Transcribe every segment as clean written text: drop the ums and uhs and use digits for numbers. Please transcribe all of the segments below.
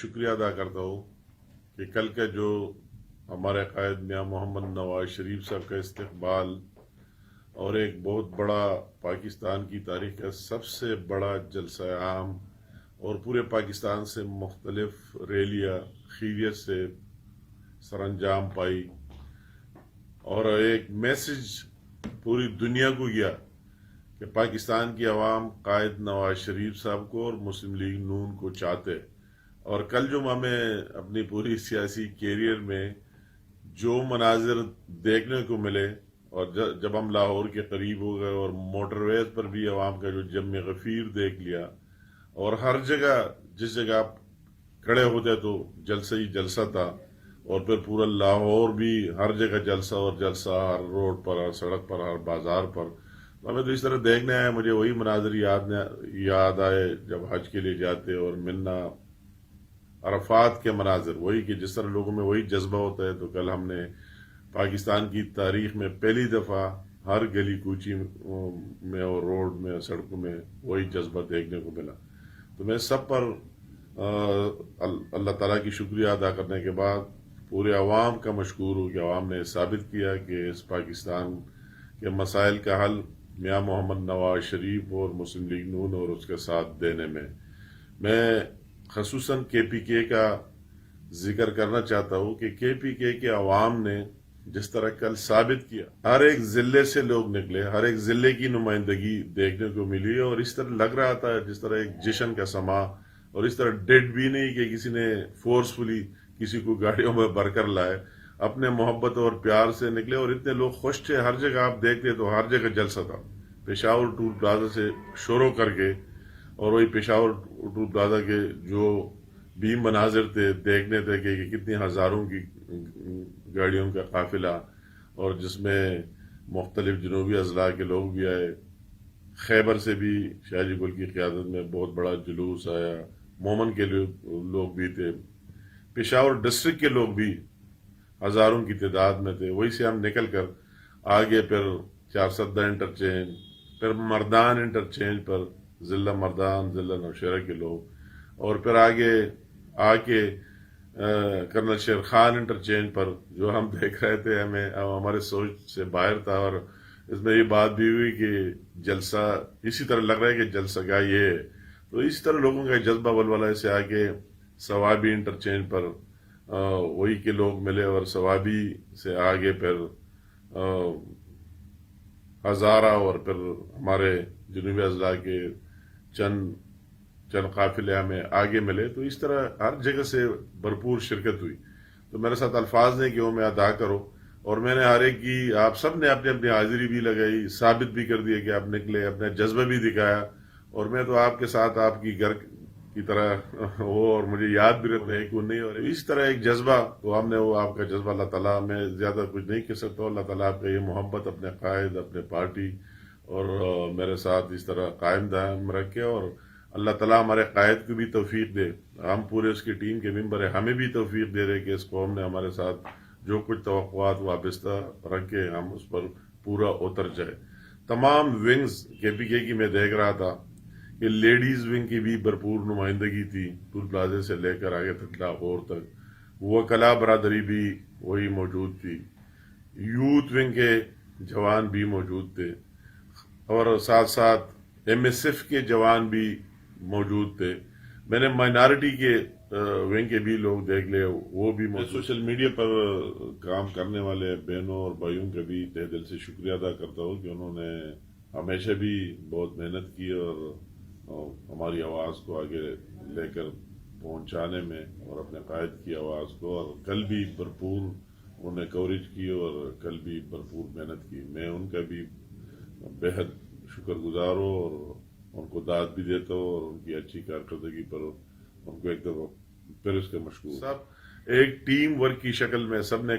شکریہ ادا کرتا ہوں کہ کل کا جو ہمارے قائد میاں محمد نواز شریف صاحب کا استقبال اور ایک بہت بڑا پاکستان کی تاریخ کا سب سے بڑا جلسہ عام اور پورے پاکستان سے مختلف ریلیاں خیریت سے سر انجام پائی اور ایک میسج پوری دنیا کو گیا کہ پاکستان کی عوام قائد نواز شریف صاحب کو اور مسلم لیگ نون کو چاہتے. اور کل جو ہمیں اپنی پوری سیاسی کیریئر میں جو مناظر دیکھنے کو ملے اور جب ہم لاہور کے قریب ہو گئے اور موٹر ویز پر بھی عوام کا جو جم غفیر دیکھ لیا اور ہر جگہ جس جگہ آپ کھڑے ہوتے تو جلسہ ہی جلسہ تھا اور پھر پورا لاہور بھی ہر جگہ جلسہ اور جلسہ، ہر روڈ پر، ہر سڑک پر، ہر بازار پر. تو ہمیں تو اس طرح دیکھنے آئے. مجھے وہی مناظر یاد آئے جب حج کے لیے جاتے اور ملنا عرفات کے مناظر، وہی کہ جس طرح لوگوں میں وہی جذبہ ہوتا ہے. تو کل ہم نے پاکستان کی تاریخ میں پہلی دفعہ ہر گلی کوچی میں اور روڈ میں سڑکوں میں وہی جذبہ دیکھنے کو ملا. تو میں سب پر اللہ تعالیٰ کی شکریہ ادا کرنے کے بعد پورے عوام کا مشکور ہوں کہ عوام نے ثابت کیا کہ اس پاکستان کے مسائل کا حل میاں محمد نواز شریف اور مسلم لیگ نون اور اس کے ساتھ دینے میں خصوصاً کے پی کے کا ذکر کرنا چاہتا ہوں کہ کے پی کے عوام نے جس طرح کل ثابت کیا، ہر ایک ضلع سے لوگ نکلے، ہر ایک ضلع کی نمائندگی دیکھنے کو ملی اور اس طرح لگ رہا تھا جس طرح ایک جشن کا سما، اور اس طرح ڈیڈ بھی نہیں کہ کسی نے فورسفلی کسی کو گاڑیوں میں بھر کر لائے. اپنے محبت اور پیار سے نکلے اور اتنے لوگ خوش تھے. ہر جگہ آپ دیکھتے تو ہر جگہ جلسہ تھا. پشاور ٹول پلازا سے شروع کر کے اور وہی پشاور ٹول پلازا کے جو بھی مناظر تھے دیکھنے تھے کہ کتنی ہزاروں کی گاڑیوں کا قافلہ اور جس میں مختلف جنوبی اضلاع کے لوگ بھی آئے. خیبر سے بھی شاہ جی گل کی قیادت میں بہت بڑا جلوس آیا. مومن کے لوگ بھی تھے. پشاور ڈسٹرکٹ کے لوگ بھی ہزاروں کی تعداد میں تھے. وہی سے ہم نکل کر آگے پھر چارسدہ انٹرچینج، پھر مردان انٹرچینج پر ضلع مردان، ضلع نوشہرہ کے لوگ، اور پھر آگے آ کے کرنل شیر خان انٹرچینج پر جو ہم دیکھ رہے تھے ہمارے سوچ سے باہر تھا. اور اس میں یہ بات بھی ہوئی کہ جلسہ اسی طرح لگ رہا ہے کہ جلسہ گاہ یہ ہے. تو اسی طرح لوگوں کا جذبہ ولولہ سے آگے ثوابی انٹرچینج پر وہی کے لوگ ملے اور ثوابی سے آگے پھر ہزارہ اور پھر ہمارے جنوبی اضلاع کے چند قافلے ہمیں آگے ملے. تو اس طرح ہر جگہ سے بھرپور شرکت ہوئی. تو میرے ساتھ الفاظ نہیں کہ وہ میں ادا کرو، اور میں نے ہر ایک کی، آپ سب نے اپنی اپنی حاضری بھی لگائی، ثابت بھی کر دیا کہ آپ نکلے، اپنا جذبہ بھی دکھایا. اور میں تو آپ کے ساتھ آپ کی گھر کی طرح ہو اور مجھے یاد بھی رکھنا ہے کہ نہیں. اور اس طرح ایک جذبہ تو ہم نے، وہ آپ کا جذبہ اللہ تعالیٰ، میں زیادہ کچھ نہیں کہہ سکتا. اللہ تعالیٰ آپ کا یہ محبت اپنے قائد، اپنے پارٹی اور میرے ساتھ اس طرح قائم دائم رکھے. اور اللہ تعالیٰ ہمارے قائد کو بھی توفیق دے. ہم پورے اس کی ٹیم کے ممبر ہیں، ہمیں بھی توفیق دے رہے کہ اس قوم نے ہمارے ساتھ جو کچھ توقعات وابستہ رکھے ہم اس پر پورا اتر جائے. تمام ونگز کے پی کے کی میں دیکھ رہا تھا کہ لیڈیز ونگ کی بھی بھرپور نمائندگی تھی، ٹول پلازے سے لے کر آگے تک لاہور تک. وہ کلا برادری بھی وہی موجود تھی. یوتھ ونگ کے جوان بھی موجود تھے اور ساتھ ساتھ ایم ایس ایف کے جوان بھی موجود تھے. میں نے مائنارٹی کے ونگ کے بھی لوگ دیکھ لے، وہ بھی موجود. سوشل میڈیا پر کام کرنے والے بہنوں اور بھائیوں کا بھی تہ دل سے شکریہ ادا کرتا ہوں کہ انہوں نے ہمیشہ بھی بہت محنت کی اور ہماری آواز کو آگے لے کر پہنچانے میں اور اپنے قائد کی آواز کو، اور کل بھی بھرپور انہوں نے کوریج کی اور کل بھی بھرپور محنت کی. میں ان کا بھی بہت شکر گزار ہوں اور ان کو داد بھی دیتا ہوں اور ان کی اچھی کارکردگی پر ان کو ایک دفعہ پھر اس کے مشکور. سب ایک ٹیم ورک کی شکل میں سب نے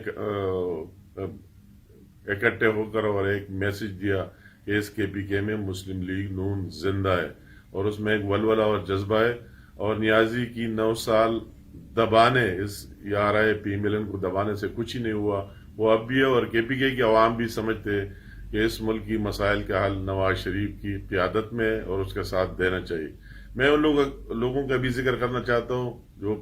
اکٹھے ہو کر اور ایک میسج دیا کہ اس کے پی کے میں مسلم لیگ نون زندہ ہے اور اس میں ایک ولولہ اور جذبہ ہے. اور نیازی کی 9 سال دبانے، اس آر پی ملن کو دبانے سے کچھ ہی نہیں ہوا. وہ اب بھی ہے اور کے پی کے کی عوام بھی سمجھتے کہ اس ملک کی مسائل کا حل نواز شریف کی قیادت میں اور اس کے ساتھ دینا چاہیے. میں ان لوگوں کا بھی ذکر کرنا چاہتا ہوں جو